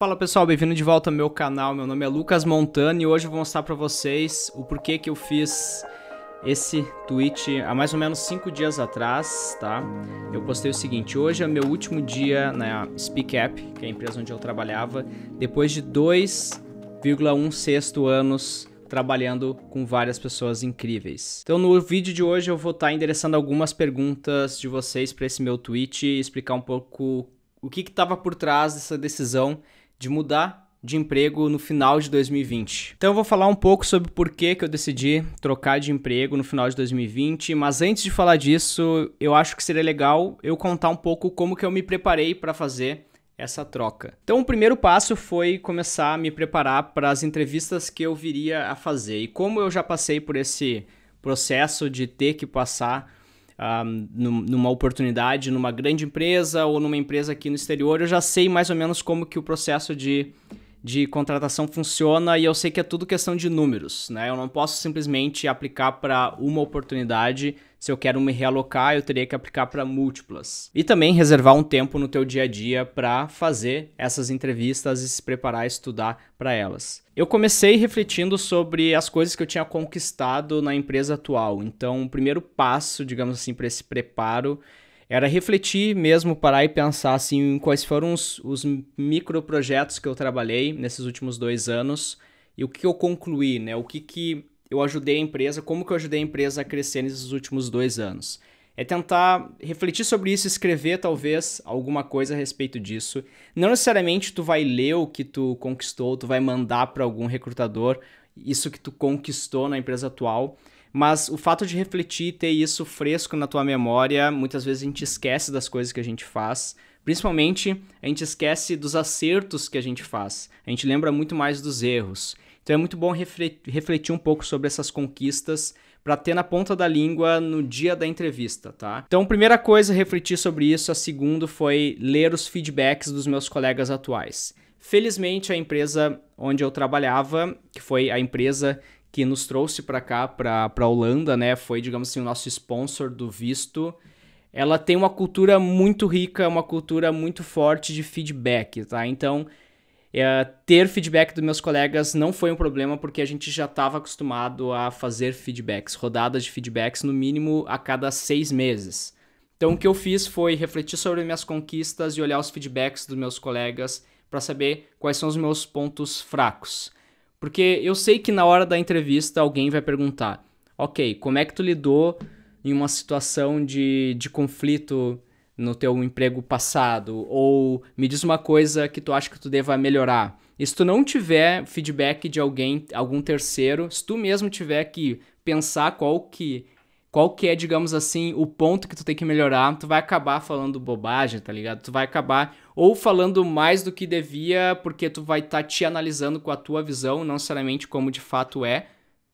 Fala pessoal, bem-vindo de volta ao meu canal. Meu nome é Lucas Montano e hoje eu vou mostrar pra vocês o porquê que eu fiz esse tweet há mais ou menos 5 dias atrás, tá? Eu postei o seguinte: hoje é meu último dia na SpeakApp, que é a empresa onde eu trabalhava, depois de 2,16 anos trabalhando com várias pessoas incríveis. Então no vídeo de hoje eu vou estar endereçando algumas perguntas de vocês para esse meu tweet e explicar um pouco o que estava por trás dessa decisão de mudar de emprego no final de 2020. Então eu vou falar um pouco sobre por que eu decidi trocar de emprego no final de 2020, mas antes de falar disso, eu acho que seria legal eu contar um pouco como que eu me preparei para fazer essa troca. Então o primeiro passo foi começar a me preparar para as entrevistas que eu viria a fazer. E como eu já passei por esse processo de ter que passar numa oportunidade, numa grande empresa ou numa empresa aqui no exterior, eu já sei mais ou menos como que o processo de contratação funciona e eu sei que é tudo questão de números, né? Eu não posso simplesmente aplicar para uma oportunidade. Se eu quero me realocar, eu teria que aplicar para múltiplas. E também reservar um tempo no teu dia a dia para fazer essas entrevistas e se preparar, estudar para elas. Eu comecei refletindo sobre as coisas que eu tinha conquistado na empresa atual. Então, o primeiro passo, digamos assim, para esse preparo era refletir mesmo, parar e pensar assim, em quais foram os microprojetos que eu trabalhei nesses últimos 2 anos e o que eu concluí, né? O que eu ajudei a empresa, como que eu ajudei a empresa a crescer nesses últimos 2 anos. É tentar refletir sobre isso, escrever talvez alguma coisa a respeito disso. Não necessariamente tu vai ler o que tu conquistou, tu vai mandar para algum recrutador isso que tu conquistou na empresa atual. Mas o fato de refletir e ter isso fresco na tua memória, muitas vezes a gente esquece das coisas que a gente faz. Principalmente, a gente esquece dos acertos que a gente faz. A gente lembra muito mais dos erros. Então é muito bom refletir um pouco sobre essas conquistas para ter na ponta da língua no dia da entrevista, tá? Então, primeira coisa, refletir sobre isso. A segunda foi ler os feedbacks dos meus colegas atuais. Felizmente, a empresa onde eu trabalhava, que foi a empresa que nos trouxe para cá, para a Holanda, né? Foi, digamos assim, o nosso sponsor do visto. Ela tem uma cultura muito rica, uma cultura muito forte de feedback, tá? Então, ter feedback dos meus colegas não foi um problema, porque a gente já estava acostumado a fazer feedbacks, rodadas de feedbacks, no mínimo a cada 6 meses. Então, o que eu fiz foi refletir sobre minhas conquistas e olhar os feedbacks dos meus colegas para saber quais são os meus pontos fracos. Porque eu sei que na hora da entrevista alguém vai perguntar: ok, como é que tu lidou em uma situação de conflito no teu emprego passado? Ou me diz uma coisa que tu acha que tu deva melhorar. E se tu não tiver feedback de alguém, algum terceiro, se tu mesmo tiver que pensar qual que é, digamos assim, o ponto que tu tem que melhorar, tu vai acabar falando bobagem, tá ligado? Tu vai acabar ou falando mais do que devia, porque tu vai estar te analisando com a tua visão, não necessariamente como de fato é,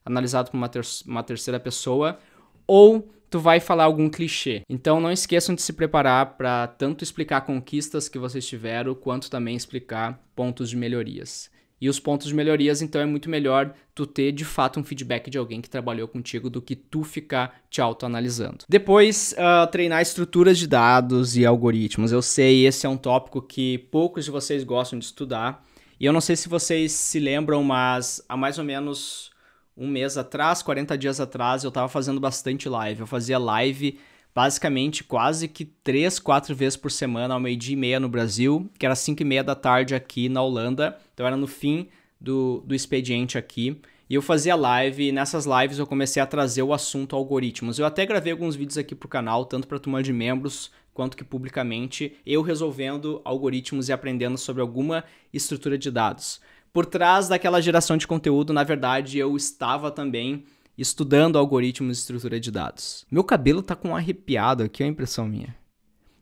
analisado por uma terceira pessoa, ou tu vai falar algum clichê. Então não esqueçam de se preparar para tanto explicar conquistas que vocês tiveram, quanto também explicar pontos de melhorias. E os pontos de melhorias, então, é muito melhor tu ter, de fato, um feedback de alguém que trabalhou contigo do que tu ficar te autoanalisando. Depois, treinar estruturas de dados e algoritmos. Eu sei, esse é um tópico que poucos de vocês gostam de estudar. E eu não sei se vocês se lembram, mas há mais ou menos um mês atrás, 40 dias atrás, eu estava fazendo bastante live. Eu fazia live basicamente quase que 3, 4 vezes por semana, ao 12:30 no Brasil, que era 5:30 da tarde aqui na Holanda. Então era no fim do expediente aqui. E eu fazia live, e nessas lives eu comecei a trazer o assunto algoritmos. Eu até gravei alguns vídeos aqui pro canal, tanto para a turma de membros, quanto que publicamente, eu resolvendo algoritmos e aprendendo sobre alguma estrutura de dados. Por trás daquela geração de conteúdo, na verdade, eu estava também estudando algoritmos e estrutura de dados. Meu cabelo tá com um arrepiado aqui, é a impressão minha.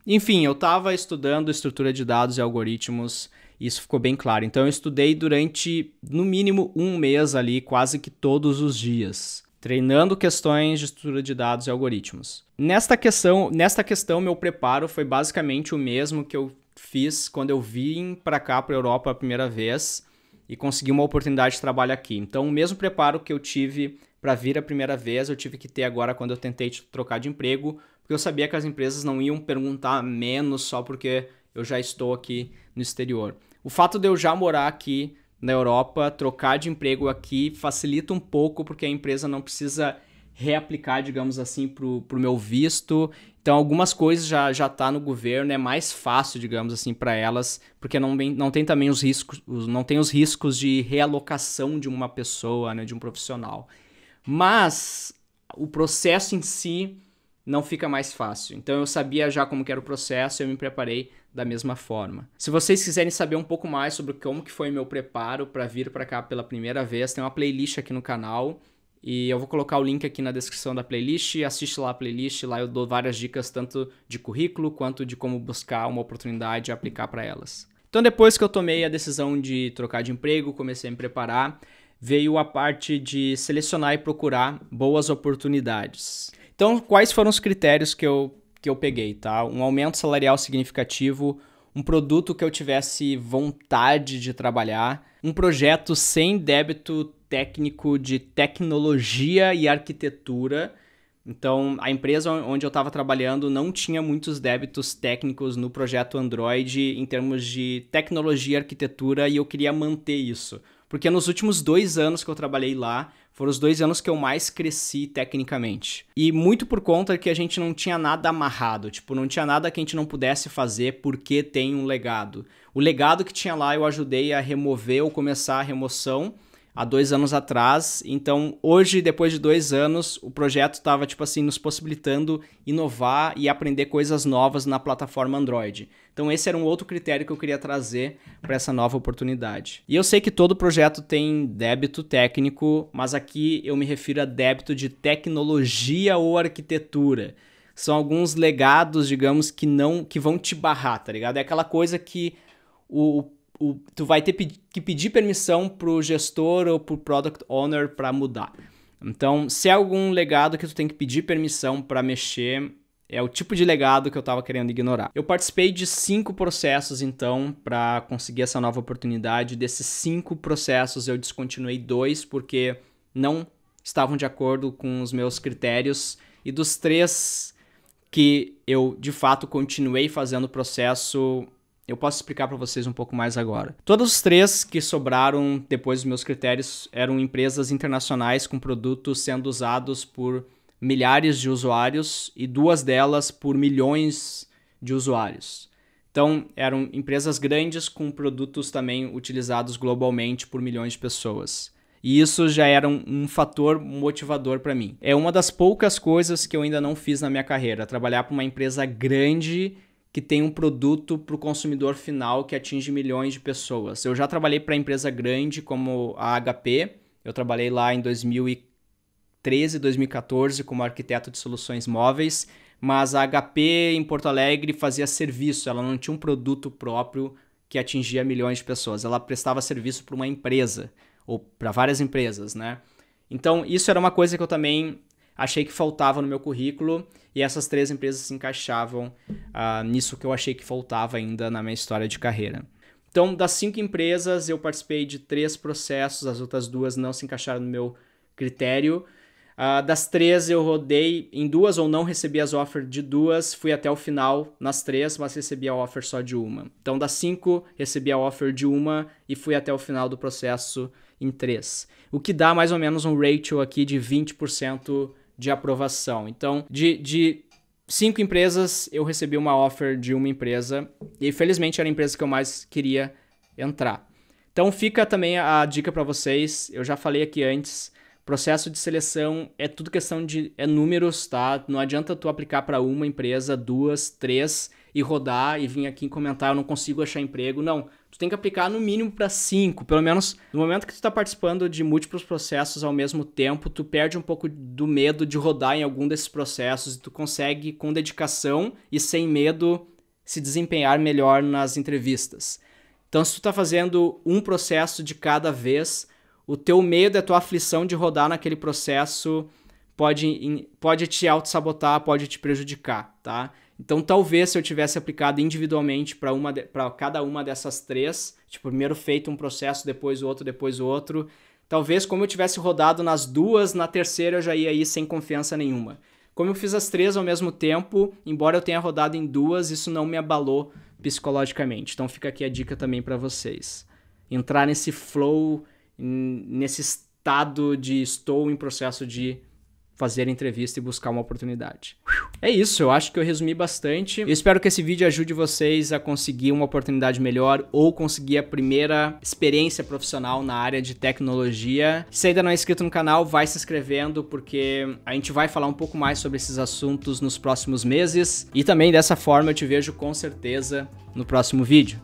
Enfim, eu estava estudando estrutura de dados e algoritmos, e isso ficou bem claro. Então eu estudei durante, no mínimo, um mês ali, quase que todos os dias, treinando questões de estrutura de dados e algoritmos. Nesta questão, meu preparo foi basicamente o mesmo que eu fiz quando eu vim para cá, para a Europa a primeira vez, e consegui uma oportunidade de trabalho aqui. Então, o mesmo preparo que eu tive para vir a primeira vez, eu tive que ter agora quando eu tentei trocar de emprego, porque eu sabia que as empresas não iam perguntar menos só porque eu já estou aqui no exterior. O fato de eu já morar aqui na Europa, trocar de emprego aqui facilita um pouco porque a empresa não precisa reaplicar, digamos assim, pro meu visto. Então algumas coisas já tá no governo, é mais fácil, digamos assim, para elas, porque não tem também os riscos, não tem os riscos de realocação de uma pessoa, né, de um profissional. Mas o processo em si não fica mais fácil. Então eu sabia já como que era o processo e eu me preparei da mesma forma. Se vocês quiserem saber um pouco mais sobre como que foi meu preparo para vir para cá pela primeira vez, tem uma playlist aqui no canal e eu vou colocar o link aqui na descrição da playlist. Assiste lá a playlist, lá eu dou várias dicas tanto de currículo quanto de como buscar uma oportunidade e aplicar para elas. Então depois que eu tomei a decisão de trocar de emprego, comecei a me preparar, veio a parte de selecionar e procurar boas oportunidades. Então, quais foram os critérios que eu peguei, tá? Um aumento salarial significativo, um produto que eu tivesse vontade de trabalhar, um projeto sem débito técnico de tecnologia e arquitetura. Então, a empresa onde eu estava trabalhando não tinha muitos débitos técnicos no projeto Android em termos de tecnologia e arquitetura e eu queria manter isso. Porque nos últimos 2 anos que eu trabalhei lá, foram os 2 anos que eu mais cresci tecnicamente. E muito por conta que a gente não tinha nada amarrado, tipo, não tinha nada que a gente não pudesse fazer porque tem um legado. O legado que tinha lá eu ajudei a remover ou começar a remoção há 2 anos atrás. Então, hoje, depois de 2 anos, o projeto estava, tipo assim, nos possibilitando inovar e aprender coisas novas na plataforma Android. Então, esse era um outro critério que eu queria trazer para essa nova oportunidade. E eu sei que todo projeto tem débito técnico, mas aqui eu me refiro a débito de tecnologia ou arquitetura. São alguns legados, digamos, que vão te barrar, tá ligado? É aquela coisa que tu vai ter que pedir permissão pro gestor ou pro product owner para mudar. Então, se é algum legado que tu tem que pedir permissão para mexer, é o tipo de legado que eu estava querendo ignorar. Eu participei de 5 processos, então, para conseguir essa nova oportunidade. Desses 5 processos, eu descontinuei 2 porque não estavam de acordo com os meus critérios. E dos 3 que eu, de fato, continuei fazendo o processo, eu posso explicar para vocês um pouco mais agora. Todos os 3 que sobraram depois dos meus critérios eram empresas internacionais com produtos sendo usados por milhares de usuários e 2 delas por milhões de usuários. Então, eram empresas grandes com produtos também utilizados globalmente por milhões de pessoas. E isso já era um fator motivador para mim. É uma das poucas coisas que eu ainda não fiz na minha carreira, trabalhar para uma empresa grande que tem um produto para o consumidor final que atinge milhões de pessoas. Eu já trabalhei para empresa grande como a HP, eu trabalhei lá em 2013, 2014 como arquiteto de soluções móveis, mas a HP em Porto Alegre fazia serviço, ela não tinha um produto próprio que atingia milhões de pessoas, ela prestava serviço para uma empresa, ou para várias empresas, né? Então isso era uma coisa que eu também achei que faltava no meu currículo e essas 3 empresas se encaixavam nisso que eu achei que faltava ainda na minha história de carreira. Então, das 5 empresas, eu participei de 3 processos, as outras 2 não se encaixaram no meu critério. Das 3, eu rodei em 2 ou não recebi as offers de 2, fui até o final nas 3, mas recebi a offer só de uma. Então, das 5, recebi a offer de uma e fui até o final do processo em 3. O que dá mais ou menos um ratio aqui de 20% de aprovação. Então, de 5 empresas, eu recebi uma offer de uma empresa e felizmente era a empresa que eu mais queria entrar. Então fica também a dica para vocês, eu já falei aqui antes, processo de seleção é tudo questão de números, tá? Não adianta tu aplicar para uma empresa, 2, 3 e rodar e vir aqui comentar, eu não consigo achar emprego. Não, tu tem que aplicar no mínimo para 5, pelo menos no momento que tu está participando de múltiplos processos ao mesmo tempo, tu perde um pouco do medo de rodar em algum desses processos e tu consegue, com dedicação e sem medo, se desempenhar melhor nas entrevistas. Então, se tu está fazendo um processo de cada vez, o teu medo, a tua aflição de rodar naquele processo pode te auto-sabotar, pode te prejudicar, tá? Então, talvez se eu tivesse aplicado individualmente para cada uma dessas 3, tipo, primeiro feito um processo, depois o outro, talvez como eu tivesse rodado nas 2, na terceira eu já ia ir sem confiança nenhuma. Como eu fiz as 3 ao mesmo tempo, embora eu tenha rodado em 2, isso não me abalou psicologicamente. Então fica aqui a dica também para vocês. Entrar nesse flow, nesse estado de estou em processo de fazer a entrevista e buscar uma oportunidade. É isso, eu acho que eu resumi bastante. Eu espero que esse vídeo ajude vocês a conseguir uma oportunidade melhor ou conseguir a primeira experiência profissional na área de tecnologia. Se ainda não é inscrito no canal, vai se inscrevendo, porque a gente vai falar um pouco mais sobre esses assuntos nos próximos meses. E também dessa forma eu te vejo com certeza no próximo vídeo.